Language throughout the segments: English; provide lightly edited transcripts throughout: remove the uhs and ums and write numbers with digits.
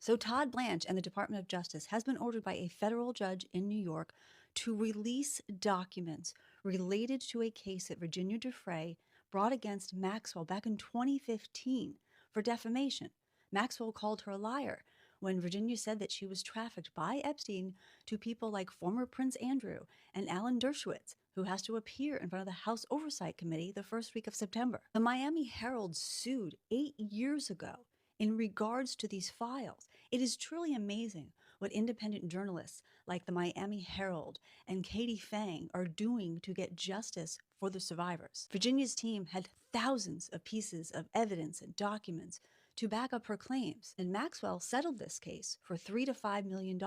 So Todd Blanche and the Department of Justice has been ordered by a federal judge in New York to release documents related to a case that Virginia Giuffre brought against Maxwell back in 2015 for defamation. Maxwell called her a liar when Virginia said that she was trafficked by Epstein to people like former Prince Andrew and Alan Dershowitz, who has to appear in front of the House Oversight Committee the first week of September. The Miami Herald sued 8 years ago in regards to these files. It is truly amazing what independent journalists like the Miami Herald and Katie Fang are doing to get justice for the survivors. Virginia's team had thousands of pieces of evidence and documents to back up her claims, and Maxwell settled this case for $3 to $5 million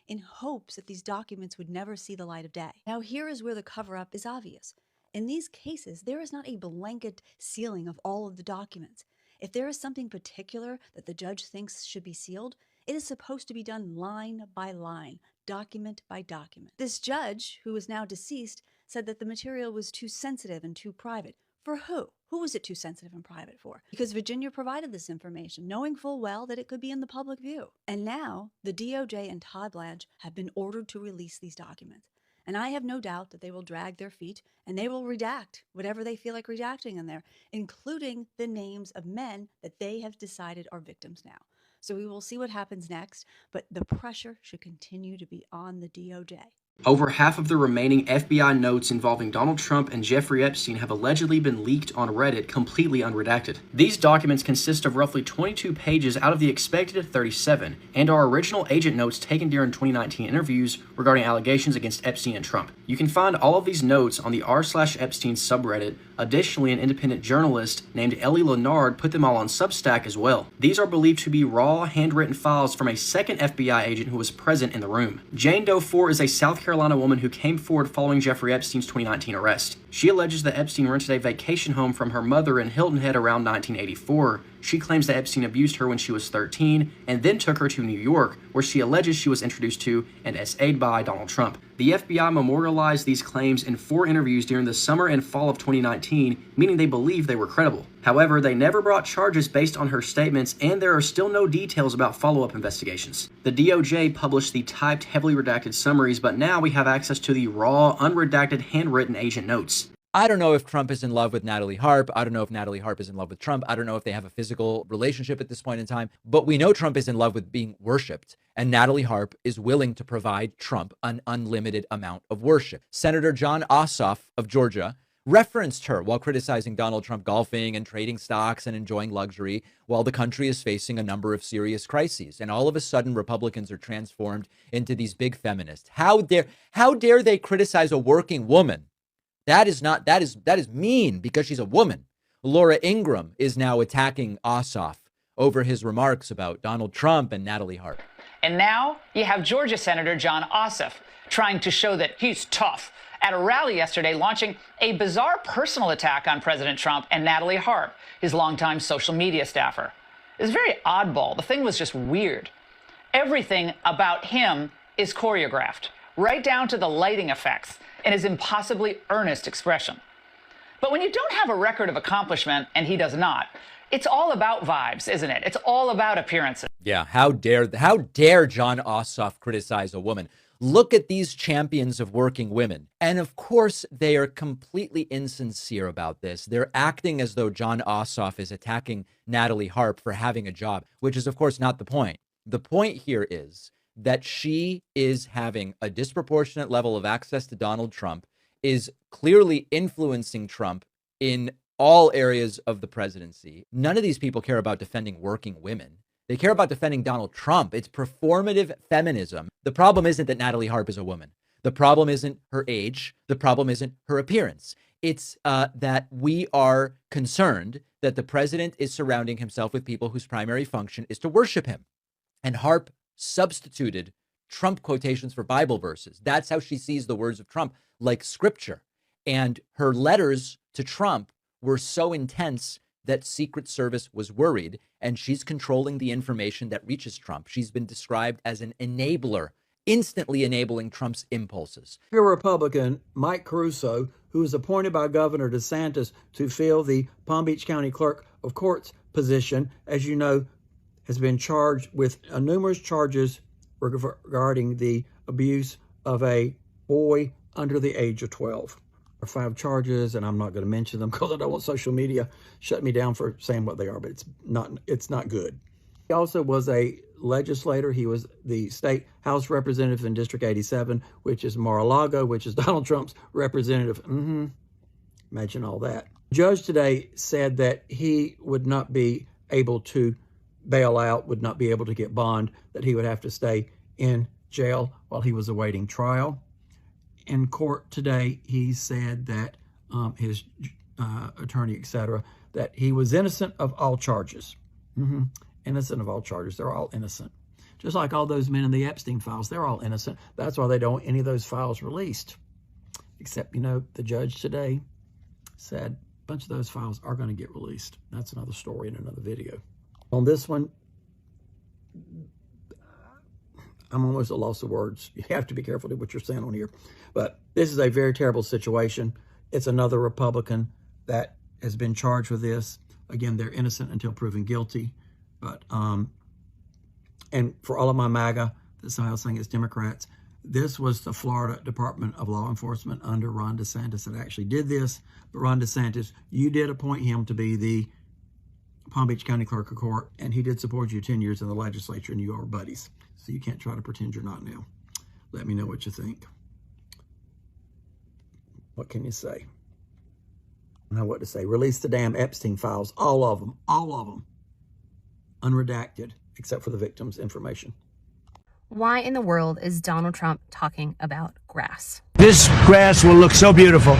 in hopes that these documents would never see the light of day. Now, here is where the cover-up is obvious. In these cases, there is not a blanket sealing of all of the documents. If there is something particular that the judge thinks should be sealed, it is supposed to be done line by line, document by document. This judge, who is now deceased, said that the material was too sensitive and too private. For who? Who was it too sensitive and private for? Because Virginia provided this information, knowing full well that it could be in the public view. And now, the DOJ and Todd Blanche have been ordered to release these documents. And I have no doubt that they will drag their feet and they will redact whatever they feel like redacting in there, including the names of men that they have decided are victims now. So we will see what happens next, but the pressure should continue to be on the DOJ. Over half of the remaining FBI notes involving Donald Trump and Jeffrey Epstein have allegedly been leaked on Reddit, completely unredacted. These documents consist of roughly 22 pages out of the expected 37, and are original agent notes taken during 2019 interviews regarding allegations against Epstein and Trump. You can find all of these notes on the r/Epstein subreddit. Additionally, an independent journalist named Ellie Leonard put them all on Substack as well. These are believed to be raw, handwritten files from a second FBI agent who was present in the room. Jane Doe 4 is a South Carolina woman who came forward following Jeffrey Epstein's 2019 arrest. She alleges that Epstein rented a vacation home from her mother in Hilton Head around 1984. She claims that Epstein abused her when she was 13 and then took her to New York, where she alleges she was introduced to and SA'd by Donald Trump. The FBI memorialized these claims in 4 interviews during the summer and fall of 2019, meaning they believed they were credible. However, they never brought charges based on her statements, and there are still no details about follow-up investigations. The DOJ published the typed, heavily redacted summaries, but now we have access to the raw, unredacted, handwritten agent notes. I don't know if Trump is in love with Natalie Harp. I don't know if Natalie Harp is in love with Trump. I don't know if they have a physical relationship at this point in time. But we know Trump is in love with being worshipped. And Natalie Harp is willing to provide Trump an unlimited amount of worship. Senator Jon Ossoff of Georgia referenced her while criticizing Donald Trump golfing and trading stocks and enjoying luxury while the country is facing a number of serious crises. And all of a sudden, Republicans are transformed into these big feminists. How dare they criticize a working woman? That is mean because she's a woman. Laura Ingraham is now attacking Ossoff over his remarks about Donald Trump and Natalie Harp. And now you have Georgia Senator Jon Ossoff trying to show that he's tough at a rally yesterday, launching a bizarre personal attack on President Trump and Natalie Harp, his longtime social media staffer. It was very oddball. The thing was just weird. Everything about him is choreographed, right down to the lighting effects and his impossibly earnest expression. But when you don't have a record of accomplishment, and he does not, it's all about vibes, isn't it? It's all about appearances. Yeah, how dare Jon Ossoff criticize a woman? Look at these champions of working women. And of course, they are completely insincere about this. They're acting as though Jon Ossoff is attacking Natalie Harp for having a job, which is, of course, not the point. The point here is that she is having a disproportionate level of access to Donald Trump, is clearly influencing Trump in all areas of the presidency. None of these people care about defending working women. They care about defending Donald Trump. It's performative feminism. The problem isn't that Natalie Harp is a woman. The problem isn't her age. The problem isn't her appearance. It's that we are concerned that the president is surrounding himself with people whose primary function is to worship him. And Harp substituted Trump quotations for Bible verses. That's how she sees the words of Trump, like scripture. And her letters to Trump were so intense that Secret Service was worried, and she's controlling the information that reaches Trump. She's been described as an enabler, instantly enabling Trump's impulses. A Republican, Mike Caruso, who was appointed by Governor DeSantis to fill the Palm Beach County Clerk of Courts position, as you know, has been charged with numerous charges regarding the abuse of a boy under the age of 12. There are 5 charges, and I'm not going to mention them because I don't want social media shut me down for saying what they are, but it's not good. He also was a legislator. He was the state House representative in District 87, which is Mar-a-Lago, which is Donald Trump's representative. Imagine all that. The judge today said that he would not be able to bail out, would not be able to get bond, that he would have to stay in jail while he was awaiting trial. In court today, he said that his attorney, etc., that he was innocent of all charges. Innocent of all charges. They're all innocent. Just like all those men in the Epstein files, they're all innocent. That's why they don't want any of those files released. Except, the judge today said a bunch of those files are going to get released. That's another story in another video. On this one, I'm almost at a loss of words. You have to be careful with what you're saying on here. But this is a very terrible situation. It's another Republican that has been charged with this. Again, they're innocent until proven guilty. But, and for all of my MAGA that somehow saying it's Democrats, this was the Florida Department of Law Enforcement under Ron DeSantis that actually did this. But Ron DeSantis, you did appoint him to be the Palm Beach County Clerk of Court, and he did support you 10 years in the legislature, and you are buddies. So you can't try to pretend you're not now. Let me know what you think. What can you say? I don't know what to say. Release the damn Epstein files, all of them, unredacted, except for the victim's information. Why in the world is Donald Trump talking about grass? This grass will look so beautiful.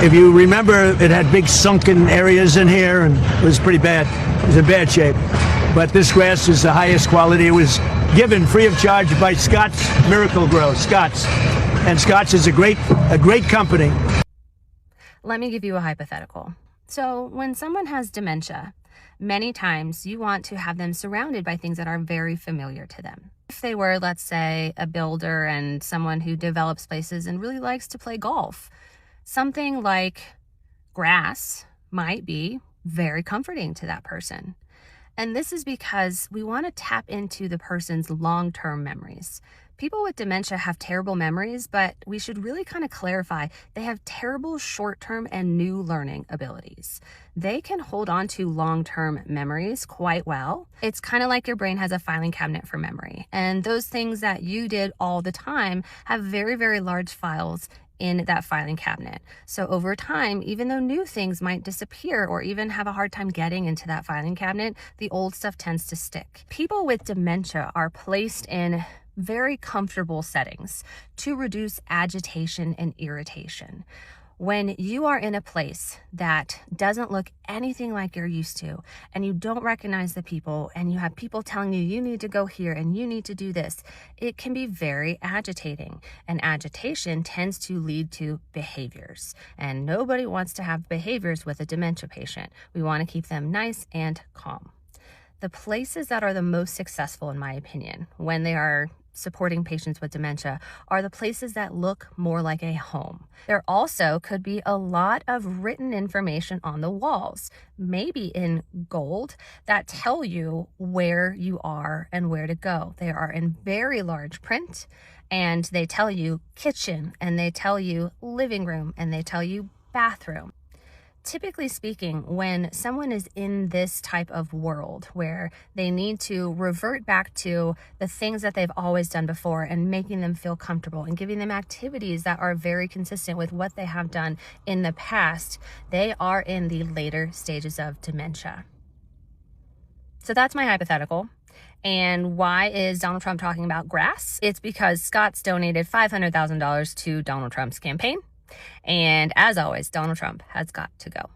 If you remember, it had big sunken areas in here, and it was pretty bad. It was in bad shape. But this grass is the highest quality. It was given free of charge by Scott's Miracle Grow, Scott's. And Scott's is a great company. Let me give you a hypothetical. So when someone has dementia, many times you want to have them surrounded by things that are very familiar to them. If they were, let's say, a builder and someone who develops places and really likes to play golf, something like grass might be very comforting to that person. And this is because we want to tap into the person's long-term memories. People with dementia have terrible memories, but we should really kind of clarify they have terrible short-term and new learning abilities. They can hold on to long-term memories quite well. It's kind of like your brain has a filing cabinet for memory. And those things that you did all the time have very, very large files in that filing cabinet. So over time, even though new things might disappear or even have a hard time getting into that filing cabinet, the old stuff tends to stick. People with dementia are placed in very comfortable settings to reduce agitation and irritation. When you are in a place that doesn't look anything like you're used to, and you don't recognize the people, and you have people telling you, you need to go here and you need to do this, it can be very agitating. And agitation tends to lead to behaviors. And nobody wants to have behaviors with a dementia patient. We want to keep them nice and calm. The places that are the most successful, in my opinion, when they are supporting patients with dementia are the places that look more like a home. There also could be a lot of written information on the walls, maybe in gold, that tell you where you are and where to go. They are in very large print, and they tell you kitchen, and they tell you living room, and they tell you bathroom. Typically speaking, when someone is in this type of world where they need to revert back to the things that they've always done before and making them feel comfortable and giving them activities that are very consistent with what they have done in the past, they are in the later stages of dementia. So that's my hypothetical. And why is Donald Trump talking about grass? It's because Scott's donated $500,000 to Donald Trump's campaign. And as always, Donald Trump has got to go.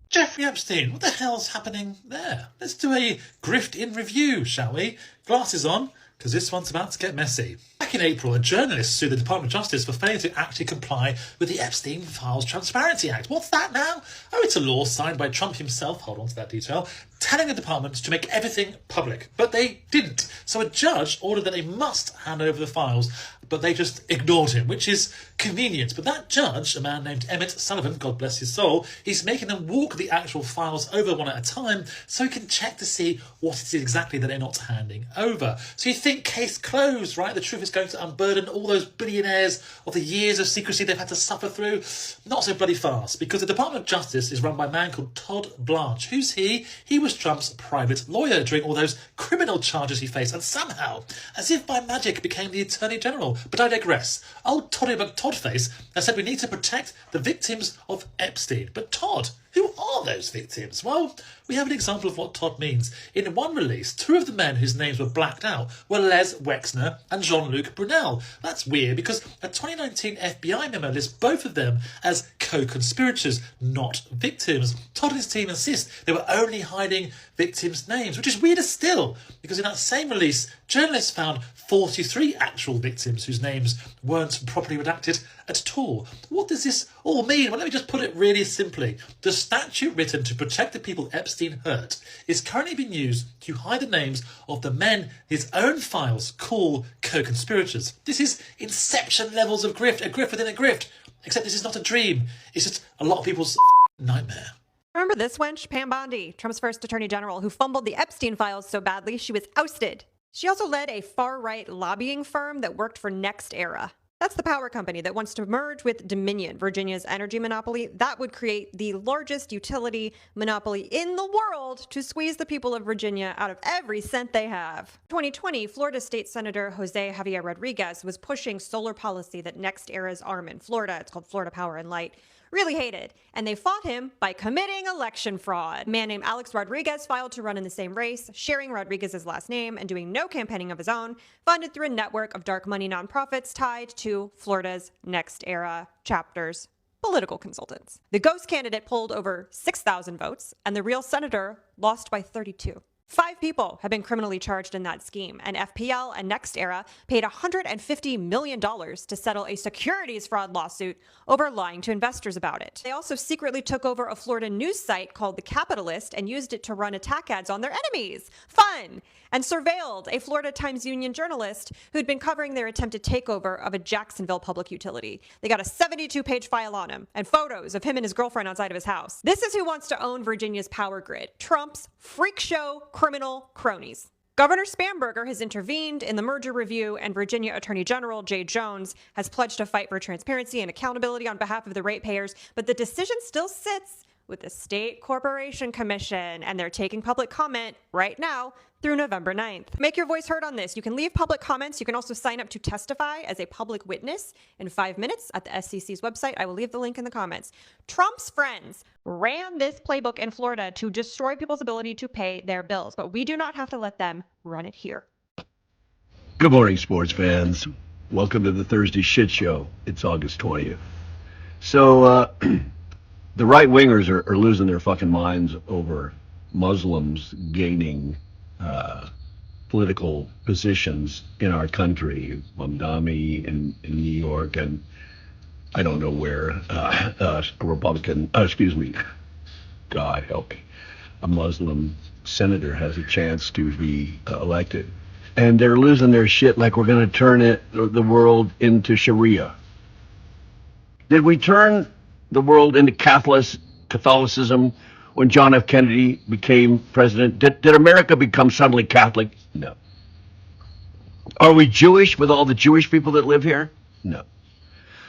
Jeffrey Epstein, what the hell's happening there? Let's do a grift in review, shall we? Glasses on, because this one's about to get messy. Back in April, a journalist sued the Department of Justice for failing to actually comply with the Epstein Files Transparency Act. What's that now? Oh, it's a law signed by Trump himself, hold on to that detail, telling the department to make everything public, but they didn't. So a judge ordered that they must hand over the files, but they just ignored him, which is convenient. But that judge, a man named Emmett Sullivan, God bless his soul, he's making them walk the actual files over one at a time so he can check to see what it is exactly that they're not handing over. So you think case closed, right? The truth is going to unburden all those billionaires of the years of secrecy they've had to suffer through. Not so bloody fast, because the Department of Justice is run by a man called Todd Blanche. Who's he? He was Trump's private lawyer during all those criminal charges he faced, and somehow, as if by magic, became the Attorney General. But I digress. Old Toddy McToddface has said we need to protect the victims of Epstein. But Todd, who are those victims? Well, we have an example of what Todd means. In one release, two of the men whose names were blacked out were Les Wexner and Jean-Luc Brunel. That's weird because a 2019 FBI memo lists both of them as co-conspirators, not victims. Todd and his team insist they were only hiding victims' names, which is weirder still, because in that same release, journalists found 43 actual victims whose names weren't properly redacted at all. What does this all mean? Well, let me just put it really simply. The statute written to protect the people Epstein hurt is currently being used to hide the names of the men his own files call co-conspirators. This is inception levels of grift, a grift within a grift. Except this is not a dream. It's just a lot of people's nightmare. Remember this wench, Pam Bondi, Trump's first attorney general, who fumbled the Epstein files so badly she was ousted. She also led a far-right lobbying firm that worked for Next Era. That's the power company that wants to merge with Dominion, Virginia's energy monopoly. That would create the largest utility monopoly in the world to squeeze the people of Virginia out of every cent they have. 2020, Florida State Senator Jose Javier Rodriguez was pushing solar policy that Next Era's arm in Florida, it's called Florida Power and Light, really hated, and they fought him by committing election fraud. A man named Alex Rodriguez filed to run in the same race, sharing Rodriguez's last name and doing no campaigning of his own, funded through a network of dark money nonprofits tied to Florida's Next Era chapter's political consultants. The ghost candidate pulled over 6,000 votes, and the real senator lost by 32. 5 people have been criminally charged in that scheme, and FPL and Next Era paid $150 million to settle a securities fraud lawsuit over lying to investors about it. They also secretly took over a Florida news site called The Capitalist and used it to run attack ads on their enemies. Fun! And surveilled a Florida Times-Union journalist who'd been covering their attempted takeover of a Jacksonville public utility. They got a 72-page file on him and photos of him and his girlfriend outside of his house. This is who wants to own Virginia's power grid. Trump's freak show criminal cronies. Governor Spamberger has intervened in the merger review, and Virginia Attorney General Jay Jones has pledged to fight for transparency and accountability on behalf of the ratepayers, but the decision still sits with the State Corporation Commission, and they're taking public comment right now through November 9th. Make your voice heard on this. You can leave public comments. You can also sign up to testify as a public witness in 5 minutes at the SCC's website. I will leave the link in the comments. Trump's friends ran this playbook in Florida to destroy people's ability to pay their bills, but we do not have to let them run it here. Good morning, sports fans. Welcome to the Thursday Shit Show. It's August 20th. So, the right-wingers are losing their fucking minds over Muslims gaining political positions in our country. Mamdani in New York, and I don't know where, a Republican, God help me, a Muslim senator has a chance to be elected. And they're losing their shit like we're going to turn the world into Sharia. Did we turn the world into Catholicism when John F. Kennedy became president? Did America become suddenly Catholic? No. Are we Jewish with all the Jewish people that live here? No.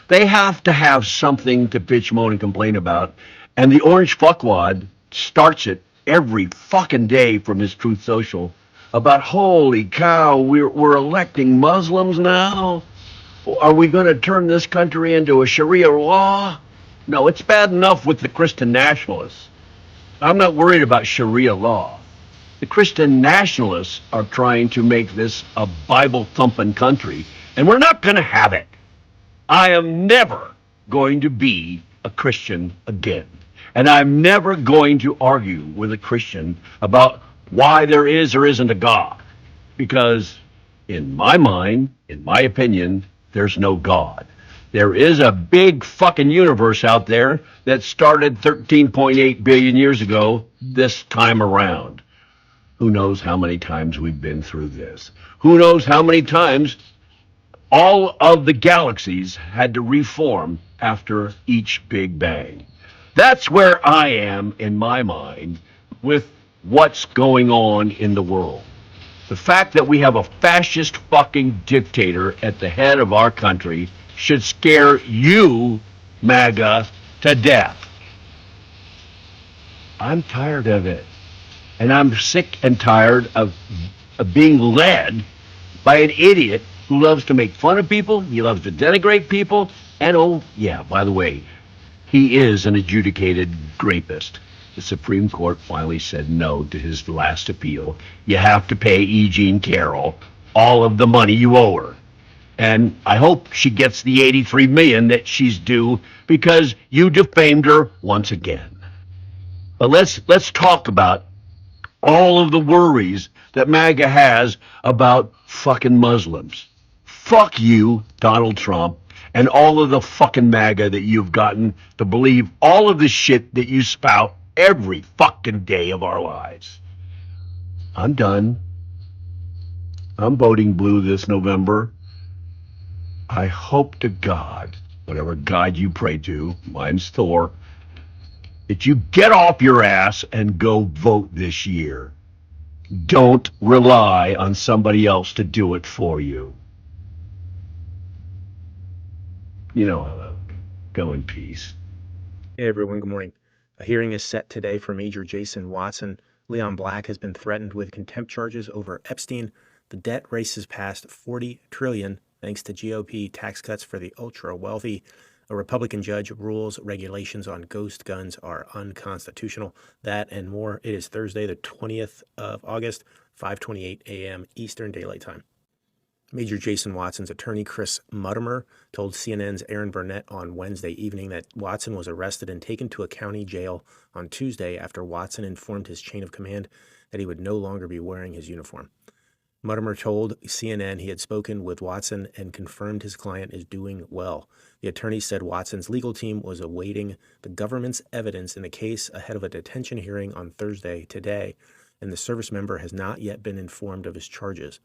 They have to have something to bitch, moan, and complain about. And the orange fuckwad starts it every fucking day from his Truth Social about, holy cow, we're electing Muslims now? Are we going to turn this country into a Sharia law? No, it's bad enough with the Christian nationalists. I'm not worried about Sharia law. The Christian nationalists are trying to make this a Bible-thumping country, and we're not going to have it. I am never going to be a Christian again. And I'm never going to argue with a Christian about why there is or isn't a God. Because in my mind, in my opinion, there's no God. There is a big fucking universe out there that started 13.8 billion years ago this time around. Who knows how many times we've been through this? Who knows how many times all of the galaxies had to reform after each Big Bang? That's where I am in my mind with what's going on in the world. The fact that we have a fascist fucking dictator at the head of our country should scare you, MAGA, to death. I'm tired of it. And I'm sick and tired of being led by an idiot who loves to make fun of people, he loves to denigrate people, and oh, yeah, by the way, he is an adjudicated rapist. The Supreme Court finally said no to his last appeal. You have to pay E. Jean Carroll all of the money you owe her. And I hope she gets the $83 million that she's due because you defamed her once again. But let's talk about all of the worries that MAGA has about fucking Muslims. Fuck you, Donald Trump, and all of the fucking MAGA that you've gotten to believe all of the shit that you spout every fucking day of our lives. I'm done. I'm voting blue this November. I hope to God, whatever God you pray to, mine's Thor, that you get off your ass and go vote this year. Don't rely on somebody else to do it for you. You know how that. Go in peace. Hey everyone, good morning. A hearing is set today for Major Jason Watson. Leon Black has been threatened with contempt charges over Epstein. The debt races past $40 trillion thanks to GOP tax cuts for the ultra wealthy. A Republican judge rules regulations on ghost guns are unconstitutional. That and more. It is Thursday, the 20th of August, 5:28 a.m. Eastern Daylight Time. Major Jason Watson's attorney, Chris Muttimer, told CNN's Aaron Burnett on Wednesday evening that Watson was arrested and taken to a county jail on Tuesday after Watson informed his chain of command that he would no longer be wearing his uniform. Muttimer told CNN he had spoken with Watson and confirmed his client is doing well. The attorney said Watson's legal team was awaiting the government's evidence in the case ahead of a detention hearing on Thursday today, and the service member has not yet been informed of his charges.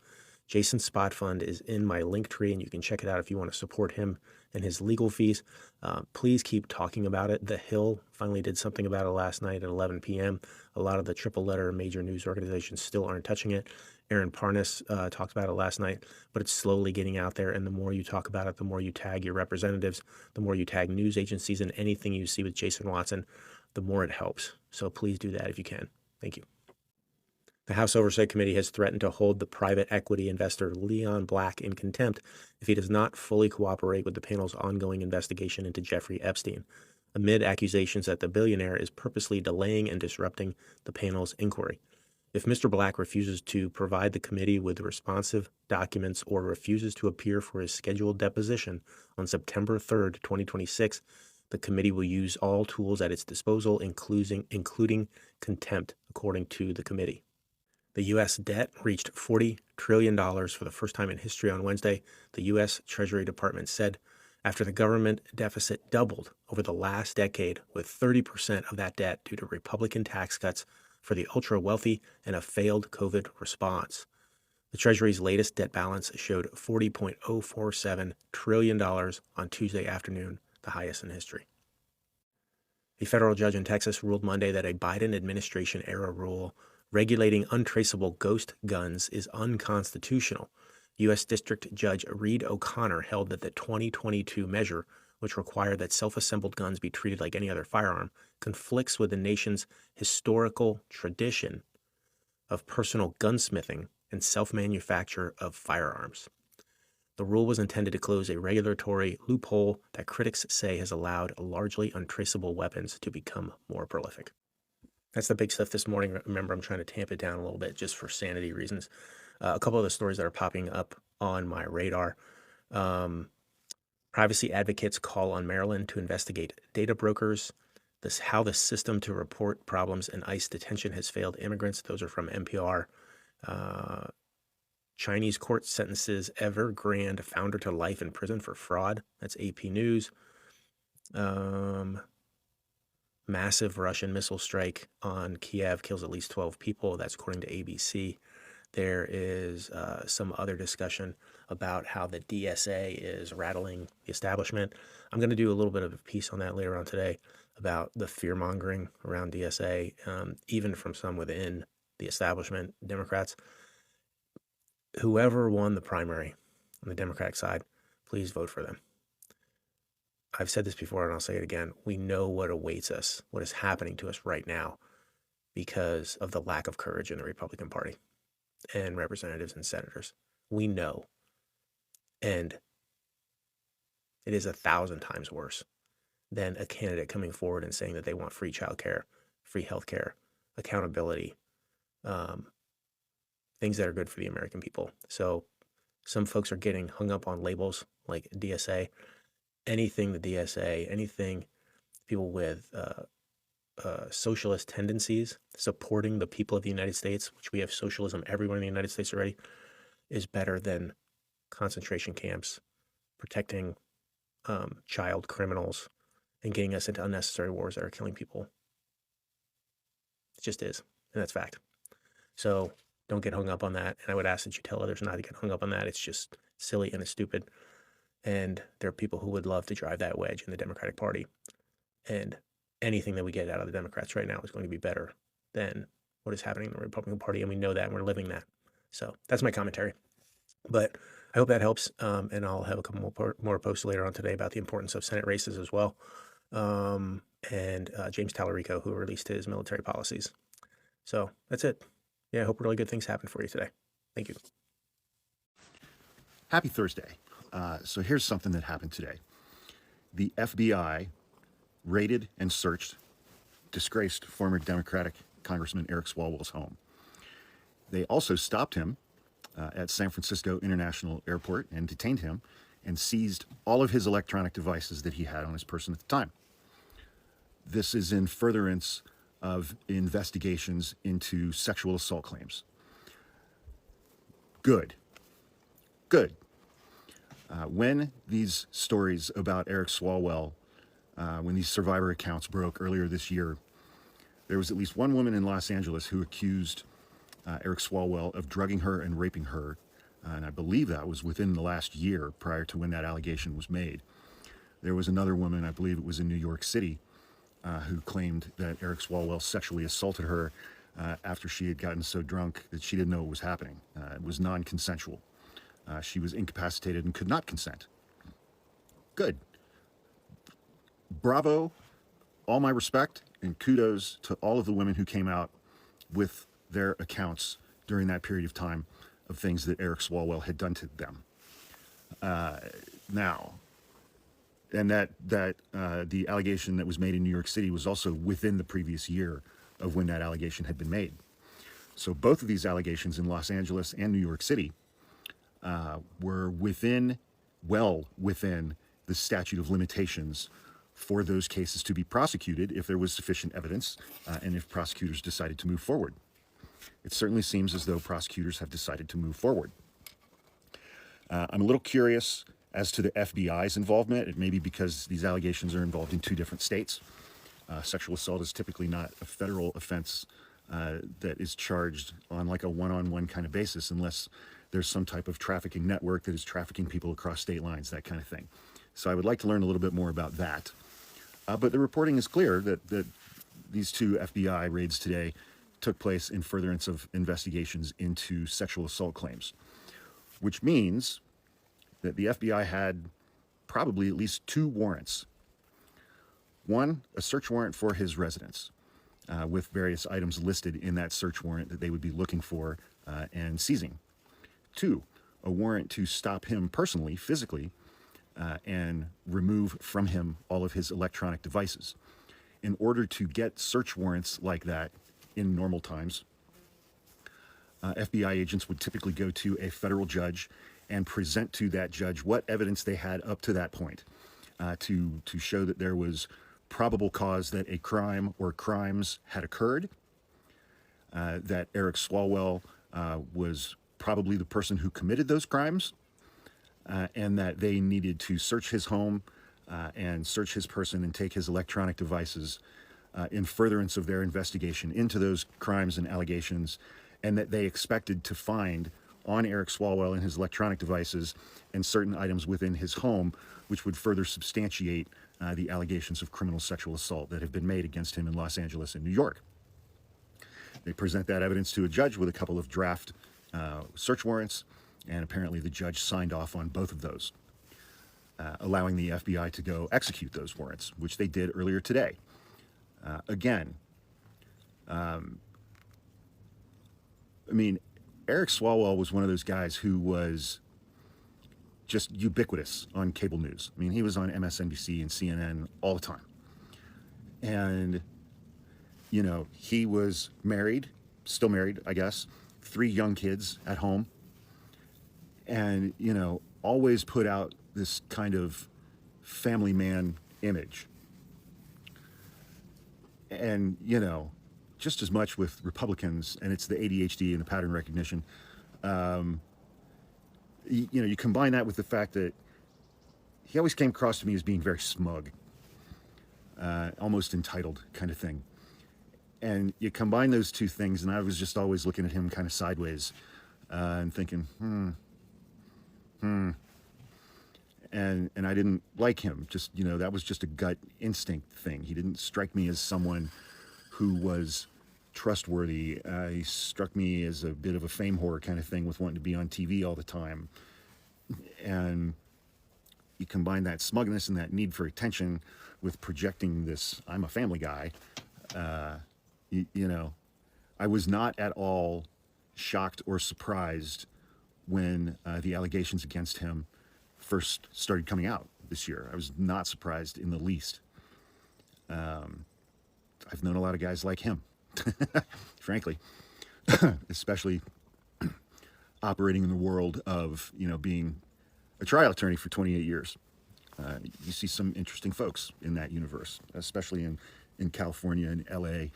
Jason's Spot Fund is in my link tree, and you can check it out if you want to support him and his legal fees. Please keep talking about it. The Hill finally did something about it last night at 11 p.m. A lot of the triple letter major news organizations still aren't touching it. Aaron Parnas talked about it last night, but it's slowly getting out there. And the more you talk about it, the more you tag your representatives, the more you tag news agencies, and anything you see with Jason Watson, the more it helps. So please do that if you can. Thank you. The House Oversight Committee has threatened to hold the private equity investor Leon Black in contempt if he does not fully cooperate with the panel's ongoing investigation into Jeffrey Epstein, amid accusations that the billionaire is purposely delaying and disrupting the panel's inquiry. If Mr. Black refuses to provide the committee with responsive documents or refuses to appear for his scheduled deposition on September 3rd, 2026, the committee will use all tools at its disposal, including contempt, according to the committee. The U.S. debt reached $40 trillion for the first time in history on Wednesday, the U.S. Treasury Department said, after the government deficit doubled over the last decade, with 30% of that debt due to Republican tax cuts for the ultra-wealthy and a failed COVID response. The Treasury's latest debt balance showed $40.047 trillion on Tuesday afternoon, the highest in history. A federal judge in Texas ruled Monday that a Biden administration-era rule regulating untraceable ghost guns is unconstitutional. U.S. District Judge Reed O'Connor held that the 2022 measure, which required that self-assembled guns be treated like any other firearm, conflicts with the nation's historical tradition of personal gunsmithing and self-manufacture of firearms. The rule was intended to close a regulatory loophole that critics say has allowed largely untraceable weapons to become more prolific. That's the big stuff this morning. Remember, I'm trying to tamp it down a little bit just for sanity reasons. A couple of the stories that are popping up on my radar. Privacy advocates call on Maryland to investigate data brokers. How the system to report problems in ICE detention has failed immigrants. Those are from NPR. Chinese court sentences Evergrande founder to life in prison for fraud. That's AP News. massive Russian missile strike on Kiev kills at least 12 people. That's according to ABC. There is some other discussion about how the DSA is rattling the establishment. I'm going to do a little bit of a piece on that later on today about the fear mongering around DSA, even from some within the establishment, Democrats. Whoever won the primary on the Democratic side, please vote for them. I've said this before and I'll say it again. We know what awaits us, what is happening to us right now because of the lack of courage in the Republican Party and representatives and senators. We know. And it is 1,000 times worse than a candidate coming forward and saying that they want free childcare, free healthcare, accountability, things that are good for the American people. So some folks are getting hung up on labels like DSA. Anything the DSA, anything people with socialist tendencies supporting the people of the United States, which we have socialism everywhere in the United States already, is better than concentration camps, protecting child criminals, and getting us into unnecessary wars that are killing people. It just is, and that's fact. So don't get hung up on that, and I would ask that you tell others not to get hung up on that. It's just silly and it's stupid. And there are people who would love to drive that wedge in the Democratic Party. And anything that we get out of the Democrats right now is going to be better than what is happening in the Republican Party. And we know that and we're living that. So that's my commentary. But I hope that helps. And I'll have a couple more posts later on today about the importance of Senate races as well. And James Tallarico, who released his military policies. So that's it. Yeah, I hope really good things happen for you today. Thank you. Happy Thursday. So here's something that happened today. The FBI raided and searched disgraced former Democratic Congressman Eric Swalwell's home. They also stopped him at San Francisco International Airport and detained him and seized all of his electronic devices that he had on his person at the time. This is in furtherance of investigations into sexual assault claims. Good. When these stories about Eric Swalwell, when these survivor accounts broke earlier this year, there was at least one woman in Los Angeles who accused Eric Swalwell of drugging her and raping her. And I believe that was within the last year prior to when that allegation was made. There was another woman, I believe it was in New York City, who claimed that Eric Swalwell sexually assaulted her after she had gotten so drunk that she didn't know what was happening. It was non-consensual. She was incapacitated and could not consent. Good. Bravo, all my respect, and kudos to all of the women who came out with their accounts during that period of time of things that Eric Swalwell had done to them. Now, and that the allegation that was made in New York City was also within the previous year of when that allegation had been made. So both of these allegations in Los Angeles and New York City were well within the statute of limitations for those cases to be prosecuted if there was sufficient evidence and if prosecutors decided to move forward. It certainly seems as though prosecutors have decided to move forward. I'm a little curious as to the FBI's involvement. It may be because these allegations are involved in two different states. Sexual assault is typically not a federal offense that is charged on like a one-on-one kind of basis unless there's some type of trafficking network that is trafficking people across state lines, that kind of thing. So I would like to learn a little bit more about that. But the reporting is clear that these two FBI raids today took place in furtherance of investigations into sexual assault claims, which means that the FBI had probably at least two warrants. One, a search warrant for his residence, with various items listed in that search warrant that they would be looking for and seizing. Two, a warrant to stop him personally, physically, and remove from him all of his electronic devices. In order to get search warrants like that in normal times, FBI agents would typically go to a federal judge and present to that judge what evidence they had up to that point to show that there was probable cause that a crime or crimes had occurred, that Eric Swalwell was probably the person who committed those crimes, and that they needed to search his home and search his person and take his electronic devices in furtherance of their investigation into those crimes and allegations, and that they expected to find on Eric Swalwell and his electronic devices and certain items within his home, which would further substantiate the allegations of criminal sexual assault that have been made against him in Los Angeles and New York. They present that evidence to a judge with a couple of draft search warrants, and apparently the judge signed off on both of those, allowing the FBI to go execute those warrants, which they did earlier today. Again, I mean, Eric Swalwell was one of those guys who was just ubiquitous on cable news. I mean, he was on MSNBC and CNN all the time. And, you know, he was married, still married, I guess, 3 young kids at home. And, you know, always put out this kind of family man image. And, you know, just as much with Republicans, and it's the ADHD and the pattern recognition. You know, you combine that with the fact that he always came across to me as being very smug, almost entitled kind of thing. And you combine those two things, and I was just always looking at him kind of sideways and thinking, and I didn't like him. Just, you know, that was just a gut instinct thing. He didn't strike me as someone who was trustworthy. He struck me as a bit of a fame whore kind of thing, with wanting to be on TV all the time. And you combine that smugness and that need for attention with projecting this, I'm a family guy. You know, I was not at all shocked or surprised when the allegations against him first started coming out this year. I was not surprised in the least. I've known a lot of guys like him, frankly, especially operating in the world of, you know, being a trial attorney for 28 years. You see some interesting folks in that universe, especially in California and LA.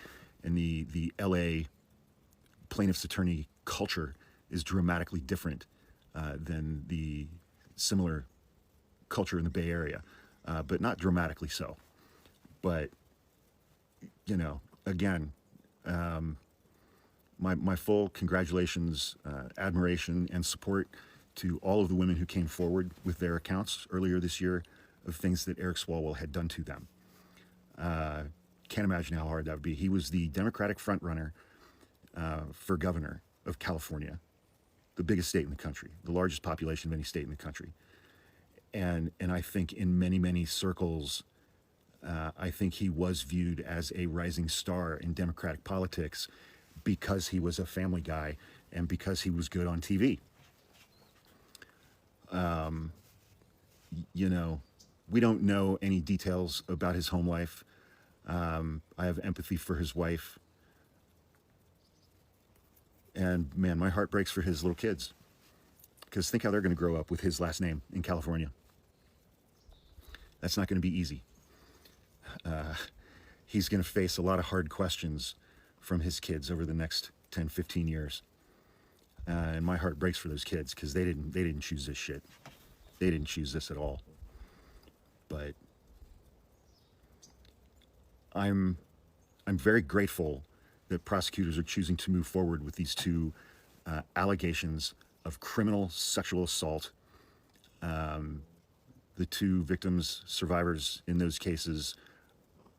And the LA plaintiff's attorney culture is dramatically different than the similar culture in the Bay Area, but not dramatically so. But, you know, again, my full congratulations, admiration, and support to all of the women who came forward with their accounts earlier this year of things that Eric Swalwell had done to them. Can't imagine how hard that would be. He was the Democratic frontrunner for governor of California, the biggest state in the country, the largest population of any state in the country. And I think in many, many circles, I think he was viewed as a rising star in Democratic politics because he was a family guy and because he was good on TV. You know, we don't know any details about his home life. I have empathy for his wife. And man, my heart breaks for his little kids, because think how they're going to grow up with his last name in California. That's not going to be easy. He's going to face a lot of hard questions from his kids over the next 10, 15 years. And my heart breaks for those kids, because they didn't choose this shit. They didn't choose this at all. But I'm very grateful that prosecutors are choosing to move forward with these 2 allegations of criminal sexual assault. The 2 victims, survivors in those cases,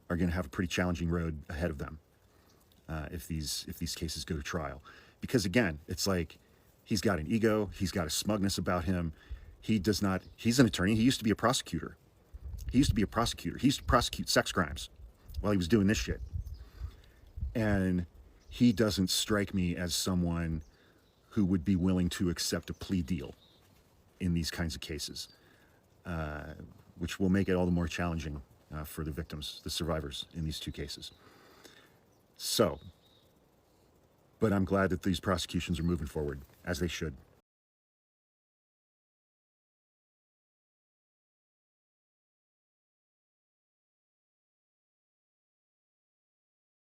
are going to have a pretty challenging road ahead of them if these cases go to trial. Because again, it's like, he's got an ego, he's got a smugness about him. He's an attorney. He used to be a prosecutor. He used to prosecute sex crimes while he was doing this shit. And he doesn't strike me as someone who would be willing to accept a plea deal in these kinds of cases, which will make it all the more challenging for the victims, the survivors in these 2 cases. So, but I'm glad that these prosecutions are moving forward, as they should.